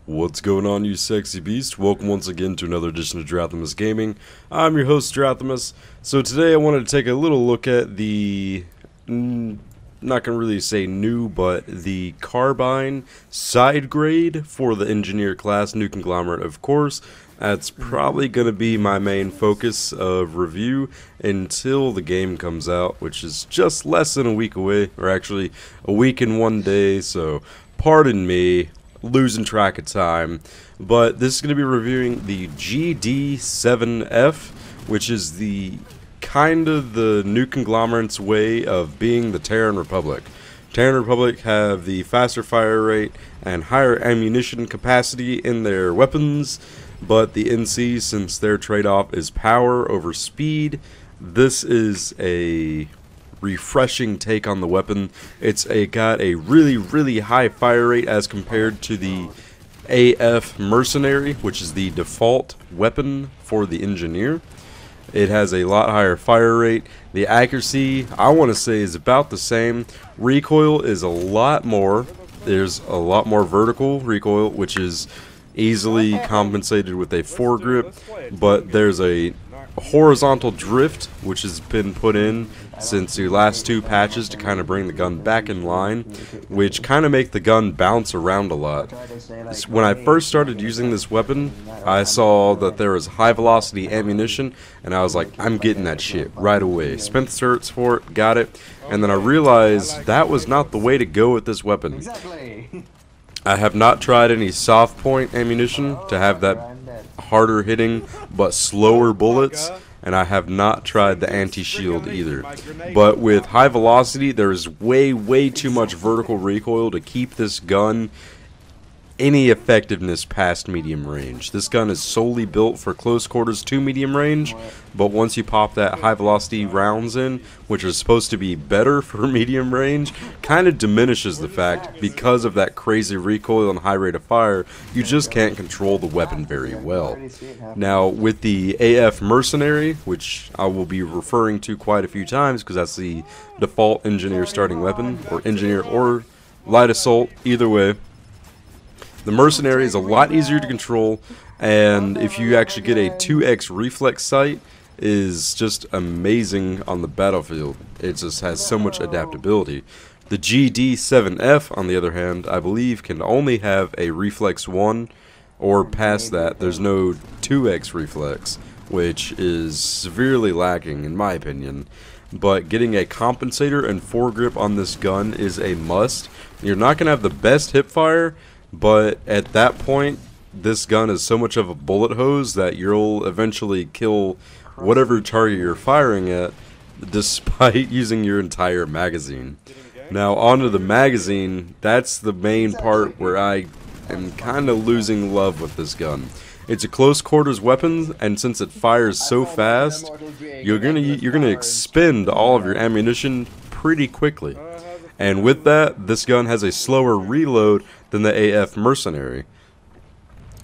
What's going on, you sexy beast? Welcome once again to another edition of Drathamus Gaming. I'm your host, Drathamus. So today I wanted to take a little look at the, not going to really say new, but the Carbine side grade for the Engineer class, new Conglomerate, of course. That's probably going to be my main focus of review until the game comes out, which is just less than a week away, or actually a week and 1 day, so pardon me. Losing track of time, but this is going to be reviewing the GD-7F, which is the kind of the new conglomerate's way of being the Terran Republic. Terran Republic have the faster fire rate and higher ammunition capacity in their weapons, but the NC, since their trade-off is power over speed, this is a refreshing take on the weapon. It's got a really high fire rate as compared to the AF Mercenary, which is the default weapon for the Engineer. It has a lot higher fire rate. The accuracy, I want to say, is about the same. Recoil is a lot more. There's a lot more vertical recoil, which is easily compensated with a foregrip, but there's a horizontal drift which has been put in since the last two patches to kind of bring the gun back in line, which kind of make the gun bounce around a lot. When I first started using this weapon, I saw that there was high velocity ammunition, and I was like, I'm getting that shit right away. Spent the certs for it, got it, and then I realized that was not the way to go with this weapon. I have not tried any soft point ammunition to have that harder hitting but slower bullets, and I have not tried the anti-shield either. But with high velocity, there is way too much vertical recoil to keep this gun any effectiveness past medium range. This gun is solely built for close quarters to medium range, but once you pop that high velocity rounds in, which is supposed to be better for medium range, kind of diminishes the fact, because of that crazy recoil and high rate of fire, you just can't control the weapon very well. Now with the AF Mercenary, which I will be referring to quite a few times because that's the default Engineer starting weapon, or Engineer or Light Assault, either way, the Mercenary is a lot easier to control, and if you actually get a 2x reflex sight, is just amazing on the battlefield. It just has so much adaptability. The GD-7F, on the other hand, I believe can only have a reflex 1, or past that, there's no 2x reflex, which is severely lacking in my opinion. But getting a compensator and foregrip on this gun is a must. You're not going to have the best hip fire, but at that point, this gun is so much of a bullet hose that you'll eventually kill whatever target you're firing at, despite using your entire magazine. Now, onto the magazine, that's the main part where I am kind of losing love with this gun. It's a close quarters weapon, and since it fires so fast, you're gonna expend all of your ammunition pretty quickly. And with that, this gun has a slower reload than the AF Mercenary.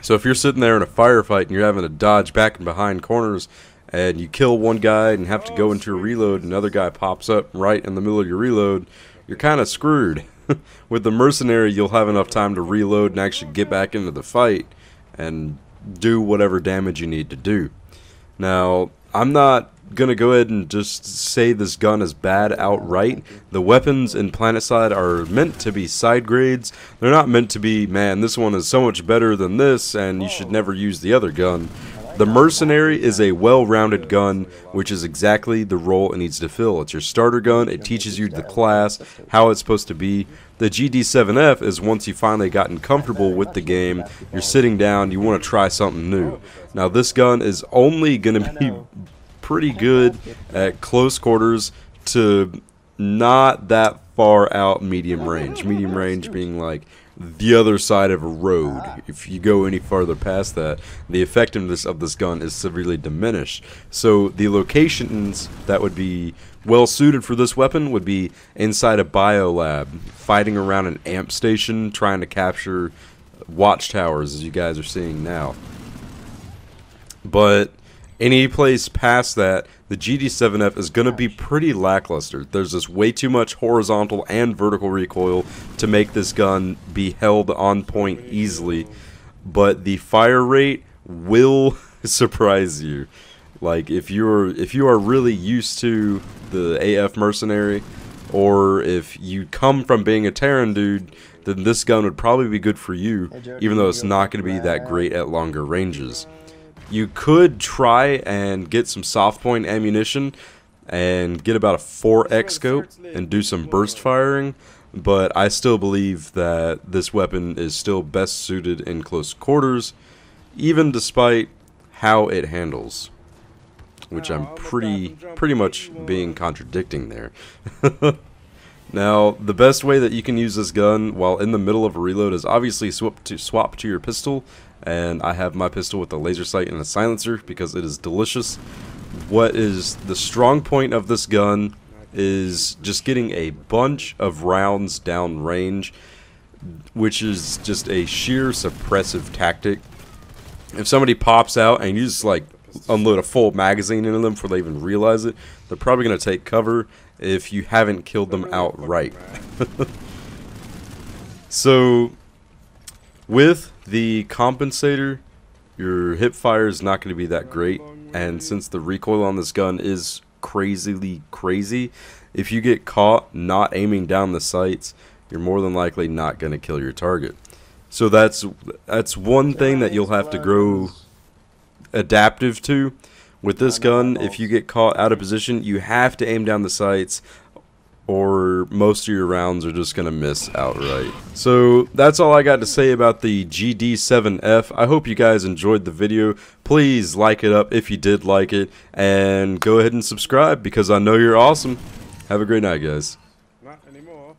So if you're sitting there in a firefight and you're having to dodge back and behind corners, and you kill one guy and have to go into a reload, and another guy pops up right in the middle of your reload, you're kind of screwed. With the Mercenary, you'll have enough time to reload and actually get back into the fight and do whatever damage you need to do. Now, I'm not gonna go ahead and just say this gun is bad outright. The weapons in Planetside are meant to be side grades. They're not meant to be, man, this one is so much better than this and you should never use the other gun. The Mercenary is a well-rounded gun, which is exactly the role it needs to fill. It's your starter gun, it teaches you the class, how it's supposed to be. The GD-7F is once you've finally gotten comfortable with the game, you're sitting down, you want to try something new. Now this gun is only going to be pretty good at close quarters to not that far out medium range. Medium range being like the other side of a road. If you go any farther past that, the effectiveness of this gun is severely diminished. So the locations that would be well suited for this weapon would be inside a biolab, fighting around an amp station, trying to capture watchtowers as you guys are seeing now. But any place past that, the GD-7F is going to be pretty lackluster. There's just way too much horizontal and vertical recoil to make this gun be held on point easily. but the fire rate will surprise you. Like if you are really used to the AF mercenary, or if you come from being a Terran dude, then this gun would probably be good for you, even though it's not going to be that great at longer ranges. You could try and get some soft point ammunition and get about a 4x scope and do some burst firing, but I still believe that this weapon is still best suited in close quarters, even despite how it handles, which I'm pretty much being contradicting there. Now, the best way that you can use this gun while in the middle of a reload is obviously swap to your pistol, and I have my pistol with a laser sight and a silencer because it is delicious. What is the strong point of this gun is just getting a bunch of rounds down range, which is just a sheer suppressive tactic. If somebody pops out and you just like unload a full magazine into them before they even realize it, they're probably going to take cover if you haven't killed them outright. So with the compensator, your hip fire is not going to be that great, and since the recoil on this gun is crazily crazy, if you get caught not aiming down the sights, you're more than likely not going to kill your target. So that's one thing that you'll have to grow adaptive to. With this gun, if you get caught out of position, you have to aim down the sights, or most of your rounds are just going to miss outright. So that's all I got to say about the GD-7F. I hope you guys enjoyed the video. Please like it up if you did like it, and go ahead and subscribe because I know you're awesome. Have a great night, guys. Not anymore.